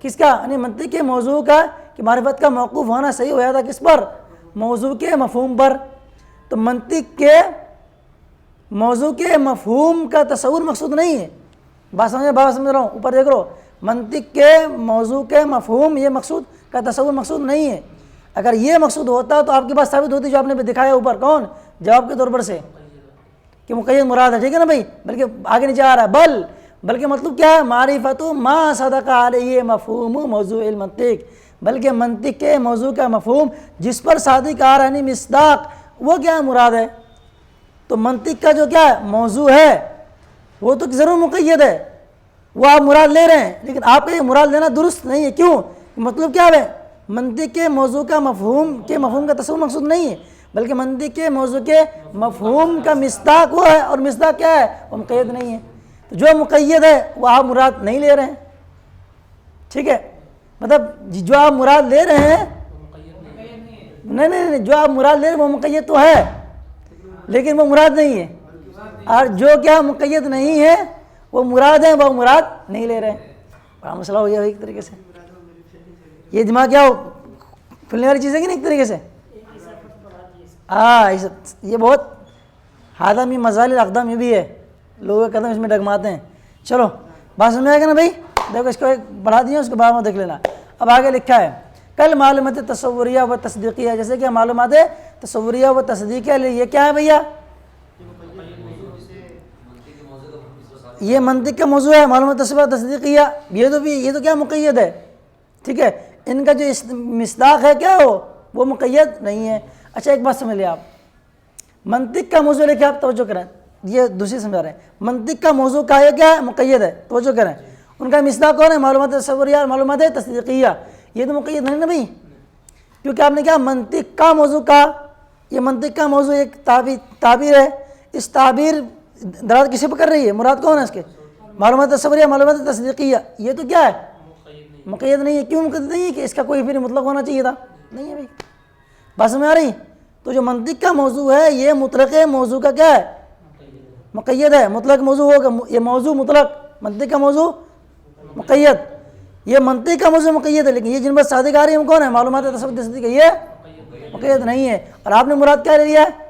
S1: کس کا؟ یعنی منطق کے موضوع کا، کہ معرفت کا موقوف ہونا صحیح ہو جاتا کس پر؟ موضوع کے مفہوم پر. تو منطق کے موضوع کے مفہوم کا تصور مقصود نہیں ہے. بات سمجھ رہا ہوں، اوپر دیکھ رہو، منطق کے موضوع کے مفہوم یہ مقصود کا تصور مقصود نہیں ہے. اگر یہ مقصود ہوتا تو آپ کے پاس ثابت ہوتی جو آپ نے دکھایا اوپر، کون؟ جواب کے طور پر سے، کہ مقید مراد ہے. ٹھیک ہے نا بھائی؟ بلکہ آگے نیچے آ رہا ہے بلکہ مطلب کیا ہے؟ معرفت ما صدق علیہ مفہوم موضوع المنطق، بلکہ منطق کے موضوع کا مفہوم جس پر صادق آ رہا ہے مصداق، وہ کیا مراد ہے. تو منطق کا جو کیا ہے موضوع ہے وہ تو ضرور مقید ہے، وہ آپ مراد لے رہے ہیں، لیکن آپ کا یہ مراد لینا درست نہیں ہے. کیوں؟ مطلب کیا ہے؟ منطق کے موضوع کا مفہوم کا تصور مقصود نہیں ہے، بلکہ منطق کے موضوع کے مفہوم کا مصداق وہ ہے، اور مصداق کیا ہے؟ وہ مقید نہیں ہے. تو جو مقید ہے وہ آپ مراد نہیں لے رہے ہیں. ٹھیک ہے؟ مطلب جو آپ مراد لے رہے ہیں، نہیں، جو آپ مراد لے رہے ہیں وہ مقید تو ہے لیکن وہ مراد نہیں ہے، اور جو کیا مقید نہیں ہے وہ مراد ہے، وہ مراد نہیں لے رہے ہیں. بڑا مسئلہ ہو گیا ایک طریقے سے. یہ دماغ کیا ہو کھلنے والی چیز ہے کہ نہیں ایک طریقے سے؟ یہ بہت ہادہ میں مزال اقدام یہ بھی ہے، لوگوں کے قدم اس میں ڈگماتے ہیں. چلو بات سمجھ میں آئے گا نا بھائی؟ دیکھو اس کو ایک بڑھا دیا، اس کے بعد میں دیکھ لینا. اب آگے لکھا ہے کل معلومات تصوریہ و تصدیقیہ، جیسے کہ معلومات تصوریہ و تصدیقیہ، یہ کیا ہے بھیا؟ یہ منطق کا موضوع ہے، معلومات تصوریہ و تصدیقیہ. یہ تو کیا مقید ہے. ٹھیک ہے؟ ان کا جو مصداق ہے کیا ہو وہ مقید نہیں ہے. اچھا ایک بات سمجھ لیں آپ، منطق کا موضوع لے کے آپ توجہ کریں، یہ دوسری سمجھا رہے ہیں. منطق کا موضوع کا یہ کیا ہے؟ مقید ہے. توجہ کریں، ان کا مصداق کون ہے؟ معلومات تصوریہ اور معلومات تصدیقیہ. یہ تو مقید نہیں نا بھائی، کیونکہ آپ نے کیا منطق کا موضوع کا، یہ منطق کا موضوع ایک تعبیر ہے. اس تعبیر دراد کسی پہ کر رہی ہے؟ مراد کون ہے اس کے؟ معلومات تصوریہ معلومات تصدیقیہ. یہ تو کیا ہے؟ مقید نہیں ہے. کیوں مقید نہیں ہے؟ کہ اس کا کوئی پھر مطلق ہونا چاہیے تھا، نہیں ہے بھائی. بات سمجھ آ رہی؟ تو جو منطق کا موضوع ہے یہ مطلق موضوع کا کیا ہے؟ مقید ہے. مطلق موضوع ہوگا، یہ موضوع مطلق، منطق کا موضوع مقید. یہ منطق کا موضوع مقید ہے، لیکن یہ جن پر صادق آ رہی ہے وہ کون ہے؟ معلومات تصدیق. یہ مقید نہیں ہے. اور آپ نے مراد کیا لے لیا ہے؟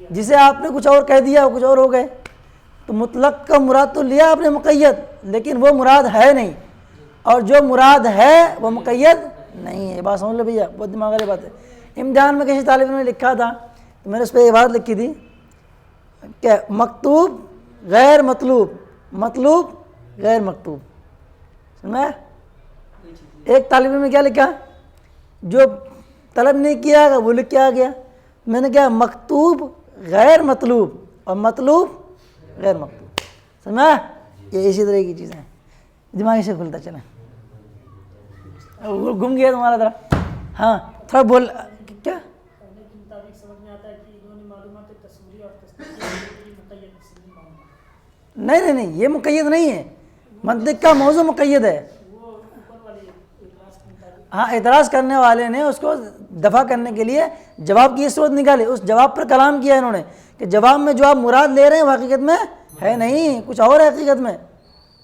S1: جسے آپ نے کچھ اور کہہ دیا وہ کچھ اور ہو گئے. تو مطلق کا مراد تو لیا آپ نے مقید، لیکن وہ مراد ہے نہیں، اور جو مراد ہے وہ مقید نہیں ہے. یہ بات سمجھ لو بھیا, بہت دماغ والی بات ہے. امتحان میں کسی طالب نے لکھا تھا تو میں نے اس پہ یہ بات لکھی تھی کہ مکتوب غیر مطلوب, مطلوب غیر مکتوب. سنا ایک طالب نے کیا لکھا, جو طلب نہیں کیا گا وہ لکھ کے آ گیا. میں نے کہا مکتوب غیر مطلوب اور مطلوب غیر مکتوب. سمجھا, یہ اسی طرح کی چیزیں دماغ سے کھلتا چلیں. گم گیا تمہارا ذرا. ہاں تھوڑا بول کیا. نہیں نہیں یہ مقید نہیں ہے, منطق کا موضوع مقید ہے. ہاں اعتراض کرنے والے نے اس کو دفع کرنے کے لیے جواب کی صورت نکالی, اس جواب پر کلام کیا انہوں نے کہ جواب میں جو آپ مراد لے رہے ہیں وہ حقیقت میں ہے نہیں, کچھ اور ہے حقیقت میں,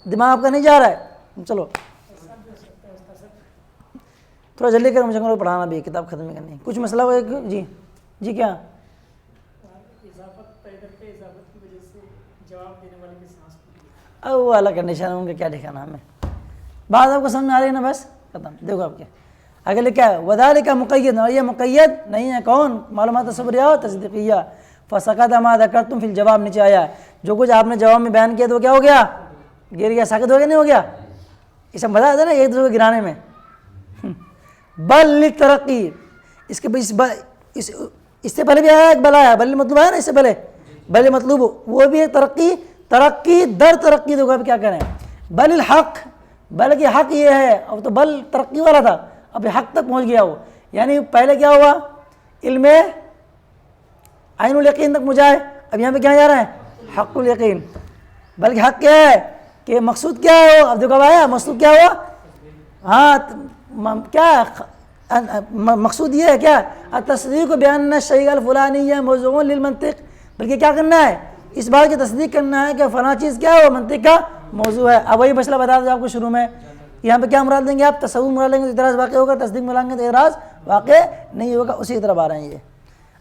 S1: دماغ آپ کا نہیں جا رہا ہے. چلو تھوڑا جلدی کر, مجھے پڑھانا بھی ہے, کتاب ختم کرنی ہے. کچھ مسئلہ ہو جی جی کیا وہ الگ کنڈیشن ہے, ان کا کیا ٹھکانا ہمیں. بات آپ کو سمجھ میں آ رہی ہے نا, بس ختم. دیکھو آپ کیا آگے لکھا ہے وذالک مقید, اور یہ مقید نہیں ہے کون, معلومات تصوریہ اور تصدیقیہ. فسقط ما ذکرتم فی الجواب, نیچے آیا جو کچھ آپ نے جواب میں بیان کیا تو کیا ہو گیا, گر گیا, ساکت ہو گیا, نہیں ہو گیا. یہ سب مزہ آتا ہے نا ایک دوسرے کو گرانے میں. بل للترقی, اس کے اس سے پہلے بھی آیا ایک بل آیا, بل مطلوب آیا نا اس سے پہلے, بل مطلوب وہ بھی ایک ترقی, ترقی در ترقی. دیکھو اب کیا کریں, بل الحق, بلکہ حق یہ ہے. اب تو بل ترقی والا تھا, اب حق تک پہنچ گیا وہ. یعنی پہلے کیا ہوا, علم عین الیقین تک مجھائے, اب یہاں پہ کیا جا رہا ہے, حق الیقین. بلکہ حق کیا ہے کہ مقصود کیا ہے وہ, اب دیکھو آیا مقصود کیا ہوا. ہاں کیا مقصود یہ ہے کیا, التصدیق بان الشیء الفلانی موضوع للمنطق, بلکہ کیا کرنا ہے, اس بات کی تصدیق کرنا ہے کہ فلاں چیز کیا ہے وہ منطق کا موضوع ہے. اب وہی مسئلہ بتا دیں آپ کو شروع میں, یہاں پہ کیا مراد لیں گے آپ, تصور مراد لیں گے تو اعتراض واقع ہوگا, تصدیق مراد لیں گے تو اعتراض واقع نہیں ہوگا. اسی طرح آ رہے ہیں یہ.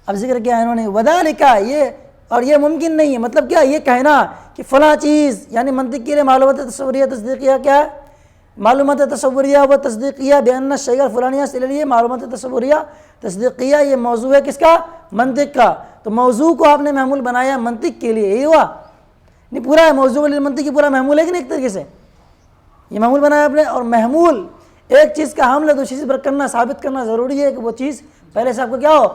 S1: اب ذکر کیا ہے انہوں نے وذالک, یہ اور یہ ممکن نہیں ہے, مطلب کیا یہ کہنا کہ فلاں چیز یعنی منطق کے لیے معلومات تصوریہ تصدیقیہ کیا ہے, معلومات تصوریہ و تصدیقیہ بان الشیء الفلانیہ سے لیے معلومات تصوریہ تصدیقیہ یہ موضوع ہے کس کا, منطق کا. تو موضوع کو آپ نے محمول بنایا منطق کے لیے, یہی ہوا نہیں, پورا ہے موضوع للمنطق کی پورا محمول ہے کہ نہیں, ایک طریقے سے یہ محمول بنایا آپ نے. اور محمول ایک چیز کا حمل ہے دوسری چیز پر کرنا, ثابت کرنا ضروری ہے کہ وہ چیز پہلے سے آپ کو کیا ہو,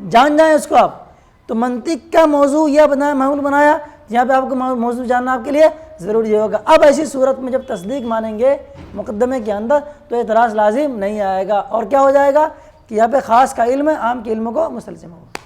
S1: جان جائیں اس کو آپ. تو منطق کا موضوع یہ بنایا, محمول بنایا, جہاں پہ آپ کو موضوع جاننا آپ کے لیے ضروری ہوگا. اب ایسی صورت میں جب تصدیق مانیں گے مقدمے کے اندر تو اعتراض لازم نہیں آئے گا. اور کیا ہو جائے گا کہ یہاں پہ خاص کا علم ہے, عام کے علم کو مستلزم ہوگا.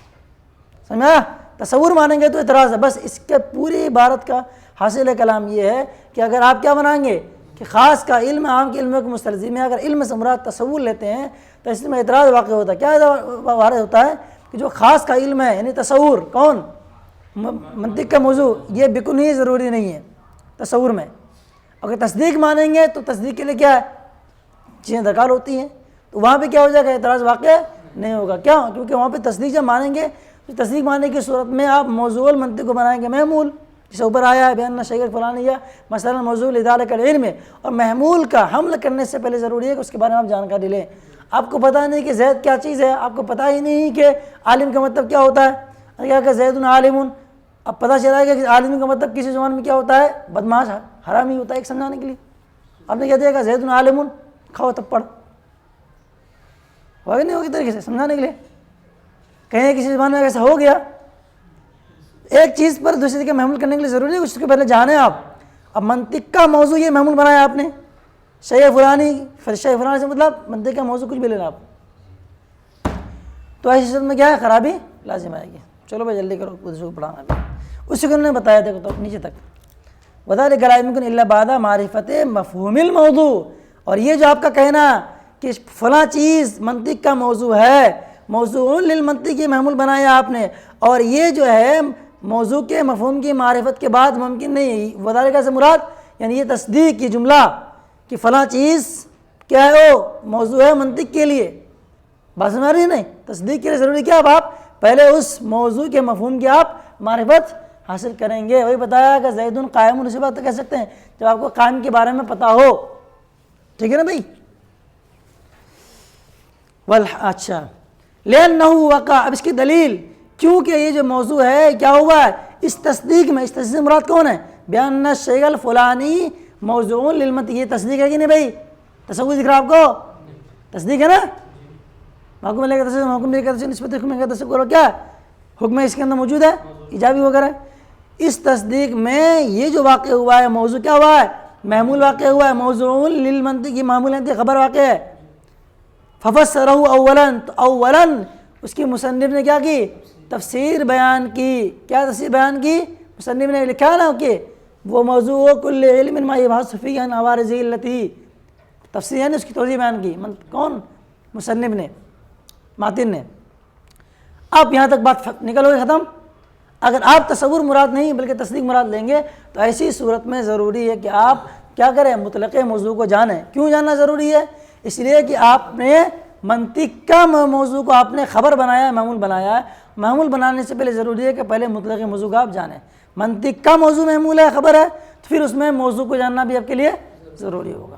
S1: سمجھا, تصور مانیں گے تو اعتراض ہے. بس اس کے پوری عبارت کا حاصل کلام یہ ہے کہ اگر آپ کیا بنائیں گے کہ خاص کا علم عام کے علم کو مستلزم ہے, اگر علم سے مراد تصور لیتے ہیں تو اس میں اعتراض واقع ہوتا ہے. کیا وارد ہوتا ہے کہ جو خاص کا علم ہے یعنی تصور, کون, منطق کا موضوع, یہ بالکل ہی ضروری نہیں ہے تصور میں. اگر تصدیق مانیں گے تو تصدیق کے لیے کیا ہے, چیزیں درکار ہوتی ہیں, تو وہاں پہ کیا ہو جائے گا, اعتراض واقع نہیں ہوگا. کیوں, کیونکہ وہاں پہ تصدیق جب مانیں گے تو تصدیق ماننے کی صورت میں آپ موضوع المنطق کو بنائیں گے محمول, جسے اوپر آیا ہے بان الشیء الفلانیہ مثلا موضوع لذالک العلم. اور محمول کا حمل کرنے سے پہلے ضروری ہے کہ اس کے بارے میں آپ جانکاری لیں. آپ کو پتہ نہیں کہ زید کیا چیز ہے, آپ کو پتہ ہی نہیں کہ عالم کا مطلب کیا ہوتا ہے, کیا کہ زید عالم. اب پتہ چلا ہے کہ عالم کا مطلب کسی زبان میں کیا ہوتا ہے, بدماش حرامی ہوتا ہے, ایک سمجھانے کے لیے آپ نے کہہ دیا کہ زید عالم, کھاؤ تب پڑھ, ہوگا نہیں ہوگی طریقے سے سمجھانے کے لیے. کہیں کسی زبان میں ایسا ہو گیا, ایک چیز پر دوسری چیز کا محمول کرنے کے لیے ضروری ہے اس کے پہلے جانیں آپ. اب منطق کا موضوع یہ محمول بنایا آپ نے, شیء فلانی, پھر شیء فلانی سے مطلب منطق کا موضوع کچھ بھی لینا آپ, تو ایسی صورت میں کیا ہے, خرابی لازم آئے گی. چلو بھائی جلدی کرو, دوسرے کو پڑھانا بھی. اسی کو انہوں نے بتایا تھا تو نیچے تک وذالک لا یمکن الا بعد معرفت مفہوم الموضوع. اور یہ جو آپ کا کہنا کہ فلاں چیز منطق کا موضوع ہے, موضوع للمنطق یہ محمول بنایا آپ نے, اور یہ جو ہے موضوع کے مفہوم کی معرفت کے بعد ممکن نہیں. وذالک سے مراد یعنی یہ تصدیق کی جملہ کہ فلاں چیز کیا ہے, وہ موضوع ہے منطق کے لیے. بات سمجھ رہی ہے نہیں, تصدیق کے لیے ضروری کیا, اب آپ پہلے اس موضوع کے مفہوم کی آپ معرفت حاصل کریں گے. وہی بتایا کہ زید قائم, اسی بات کہہ سکتے ہیں جب آپ کو قائم کے بارے میں پتہ ہو. ٹھیک ہے نا بھائی, اچھا لأنہ وقع، اب اس کی دلیل، کیونکہ یہ جو موضوع ہے کیا ہوا ہے اس تصدیق میں، اس تصدیق سے مراد کون ہے؟ بیان الشیء الفلانی موضوع للمنطق، یہ تصدیق ہے کہ نہیں بھائی؟ تصور دکھ رہا آپ کو؟ تصدیق ہے نا؟ حکم ملے گا تصدیق، حکم ملے گا تصدیق، نسبت حکم کا تصدیق، کیا حکم اس کے اندر موجود ہے ایجابی وغیرہ۔ اس تصدیق میں یہ جو واقع ہوا ہے موضوع کیا ہوا ہے؟ محمول واقع ہوا ہے، موضوع للمنطق، یہ معمول ہے، خبر واقع ہے۔ ففسرہ اولا، تو اولا اس کی مصنف نے کیا کی؟ تفسیر بیان کی۔ کیا تفسیر بیان کی؟ مصنف نے لکھا نا کہ وہ موضوع کل علم ما یبحث فیہ عن عوارضہ التی، تفسیر یعنی اس کی توضیح بیان کی۔ کون؟ مصنف نے، ماتن نے۔ اب یہاں تک بات نکل ہوئی ختم۔ اگر آپ تصور مراد نہیں بلکہ تصدیق مراد لیں گے تو ایسی صورت میں ضروری ہے کہ آپ کیا کریں؟ مطلق موضوع کو جانیں۔ کیوں جاننا ضروری ہے؟ اس لیے کہ آپ نے منطق کا موضوع کو آپ نے خبر بنایا ہے، معمول بنایا ہے۔ معمول بنانے سے پہلے ضروری ہے کہ پہلے مطلق موضوع کو آپ جانیں۔ منطق کا موضوع معمول ہے، خبر ہے، تو پھر اس میں موضوع کو جاننا بھی آپ کے لیے ضروری ہوگا۔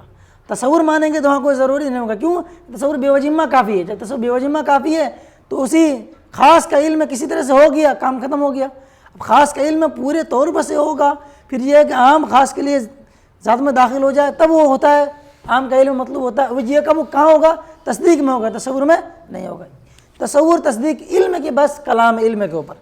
S1: تصور مانیں گے تو وہاں کوئی ضروری نہیں ہوگا۔ کیوں؟ تصور بے وجہ کافی ہے۔ جب تصور بے وجہ کافی ہے تو اسی خاص کا علم کسی طرح سے ہو گیا، کام ختم ہو گیا۔ اب خاص کا علم پورے طور پر سے ہوگا، پھر یہ ہے کہ عام خاص کے لیے ذات میں داخل ہو جائے تب وہ ہوتا ہے، عام کا علم مطلوب ہوتا ہے۔ وہ یہ کب کہاں ہوگا؟ تصدیق میں ہوگا، تصور میں نہیں ہوگا۔ تصور تصدیق علم کی بس کلام علم کے اوپر۔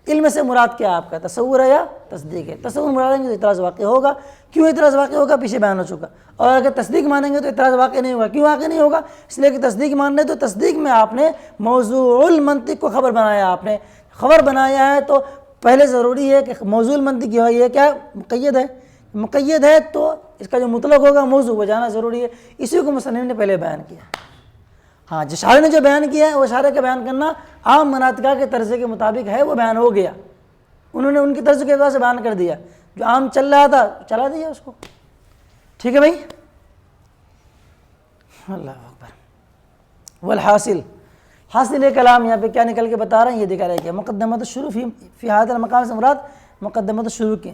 S1: علم سے مراد کیا آپ کا؟ تصور ہے یا تصدیق ہے؟ تصور مراد تو اعتراض واقع ہوگا۔ کیوں اعتراض واقع ہوگا؟ پیچھے بیان ہو چکا۔ اور اگر تصدیق مانیں گے تو اعتراض واقع نہیں ہوگا۔ کیوں واقع نہیں ہوگا؟ اس لیے کہ تصدیق مان رہے تو تصدیق میں آپ نے موضوع المنطق کو خبر بنایا۔ آپ نے خبر بنایا ہے تو پہلے ضروری ہے کہ موضوع المنطق یہ ہے، یہ کیا مقید ہے؟ مقید ہے تو اس کا جو مطلق ہوگا موضوع وہ جانا ضروری ہے۔ اسی کو مصنف نے پہلے بیان کیا۔ ہاں شاعر نے جو بیان کیا ہے وہ شاعر کا بیان کرنا عام مناطقہ کے طرز کے مطابق ہے، وہ بیان ہو گیا۔ انہوں نے ان کی طرز کے اعتبار سے بیان کر دیا، جو عام چل رہا تھا چلا دیا اس کو۔ ٹھیک ہے بھائی؟ اللہ اکبر۔ والحاصل، حاصل کلام یہاں پہ کیا نکل کے بتا رہے ہیں یہ دکھا رہے کہ مقدمۃ الشروع فی هذا المقام سے مراد مقدمۃ الشروع کے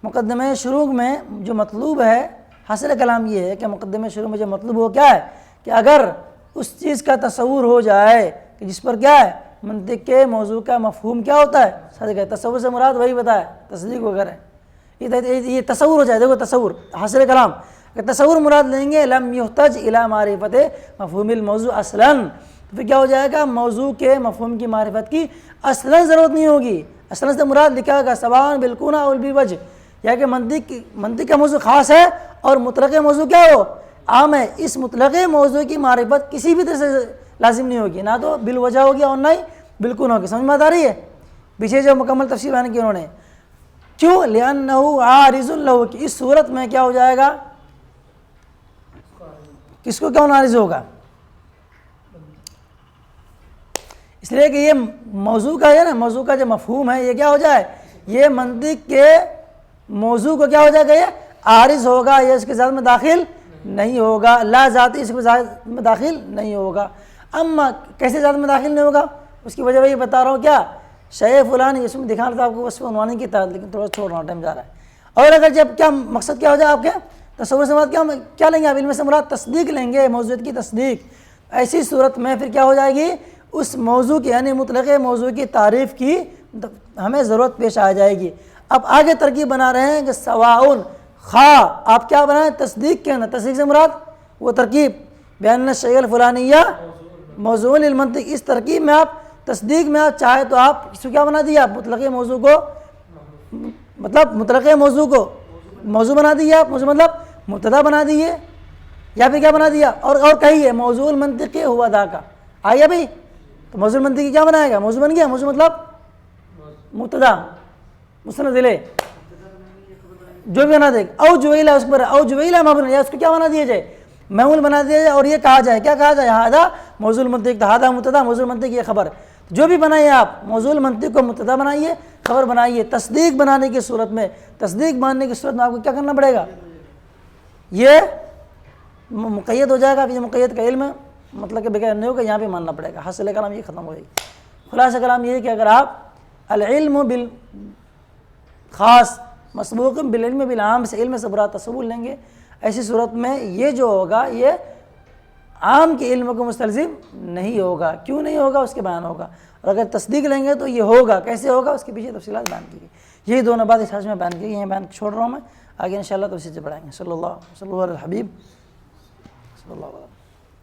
S1: مقدمہ شروع میں جو مطلوب ہے، حاصل کلام یہ ہے کہ مقدمہ شروع میں جو مطلوب ہو کیا ہے کہ اگر اس چیز کا تصور ہو جائے کہ جس پر کیا ہے منطق کے موضوع کا مفہوم کیا ہوتا ہے، صدق تصور سے مراد وہی بتایا تصدیق وغیرہ، یہ تصور ہو جائے۔ دیکھو تصور حاصل کلام، اگر تصور مراد لیں گے لم یحتج الی معرفت مفہوم الموضوع اصلا، تو پھر کیا ہو جائے گا؟ موضوع کے مفہوم کی معرفت کی اصلا ضرورت نہیں ہوگی۔ اصلا سے مراد لکھا گا سواء بالکون او بالوجہ، یا کہ منطق کا موضوع خاص ہے اور مطلق موضوع کیا ہو؟ عام ہے۔ اس مطلق موضوع کی معرفت کسی بھی طرح سے لازم نہیں ہوگی، نہ تو بالوجہ ہوگی اور نہ ہی بالکون ہوگی۔ سمجھ میں آ رہی ہے؟ پیچھے جو مکمل تفسیر بیان کی انہوں نے، کیوں؟ لأنہ عارض لہ، کہ اس صورت میں کیا ہو جائے گا؟ کس کو کیوں عارض ہوگا؟ اس لیے کہ یہ موضوع کا ہے نا، موضوع کا جو مفہوم ہے یہ کیا ہو جائے؟ یہ منطق کے موضوع کو کیا ہو جائے گا؟ یہ عارض ہوگا، یہ اس کے ذات میں داخل نہیں ہوگا، لا ذاتی اس کے ذات میں داخل نہیں ہوگا۔ اما کیسے ذات میں داخل نہیں ہوگا؟ اس کی وجہ وہی بتا رہا ہوں، کیا شیء فلانی، اس میں دکھا رہا تھا آپ کو وصف عنوانی کی طرح، لیکن تھوڑا چھوڑنا ٹائم جا رہا ہے۔ اور اگر جب کیا مقصد کیا ہو جائے آپ کے تصور سے مراد کیا لیں گے آپ؟ علم سے مراد تصدیق لیں گے، موضوعیت کی تصدیق۔ ایسی صورت میں پھر کیا ہو جائے گی؟ اس موضوع کی یعنی مطلق موضوع کی تعریف کی ہمیں ضرورت پیش آ جائے گی۔ اب آگے ترکیب بنا رہے ہیں کہ سواؤن، خواہ آپ کیا بنائیں تصدیق کے اندر، تصدیق سے مراد وہ ترکیب بیان الشیء الفلانیہ موضوع للمنطق، اس ترکیب میں آپ تصدیق میں آپ چاہے تو آپ اس کو کیا بنا دیا؟ مطلق موضوع کو، مطلب مطلق موضوع کو موضوع بنا دیا آپ، موضوع مطلب مبتدا بنا دیے، یا پھر کیا بنا دیا؟ اور کہیے موضوع المنطق ہوا دا کا آیا بھائی، تو موضوع المنطق کیا بنائے گا؟ موضوع بن گیا، موضوع مطلب مبتدا مسند الیہ جو بھی بنا دے گا، او جویلا اس پر، او جویلا مبنی، یا اس کو کیا بنا دیا جائے؟ معمول بنا دیا جائے، اور یہ کہا جائے، کیا کہا جائے؟ ہذا موضوع المنطق، ہذا مبتدا، موضوع المنطق یہ خبر، جو بھی بنائیے آپ موضوع المنطق کو مبتدا بنائیے، خبر بنائیے۔ تصدیق بنانے کی صورت میں، تصدیق ماننے کی صورت میں آپ کو کیا کرنا پڑے گا؟ یہ مقید ہو جائے گا کہ یہ مقید کا علم ہے، مطلب کہ بغیر نہیں ہوگا، یہاں پہ ماننا پڑے گا۔ حاصل کلام یہ ختم ہو گئی۔ خلاصہ کلام یہ ہے کہ اگر آپ العلم بالخاص مسبوق بالعلم بالعام سے علم سے برا تصور لیں گے، ایسی صورت میں یہ جو ہوگا یہ عام کے علم کو مستلزم نہیں ہوگا. کیوں نہیں ہوگا اس کے بیان ہوگا, اور اگر تصدیق لیں گے تو یہ ہوگا. کیسے ہوگا اس کے پیچھے تفصیلات بیان کی گئی. یہی دونوں بات اس حج میں بیان کی گئی ہیں, بیان چھوڑ رہا ہوں میں, آگے انشاءاللہ تفصیل سے پڑھائیں گے. صلی اللہ علیہ الحبیب صلی اللہ علیہ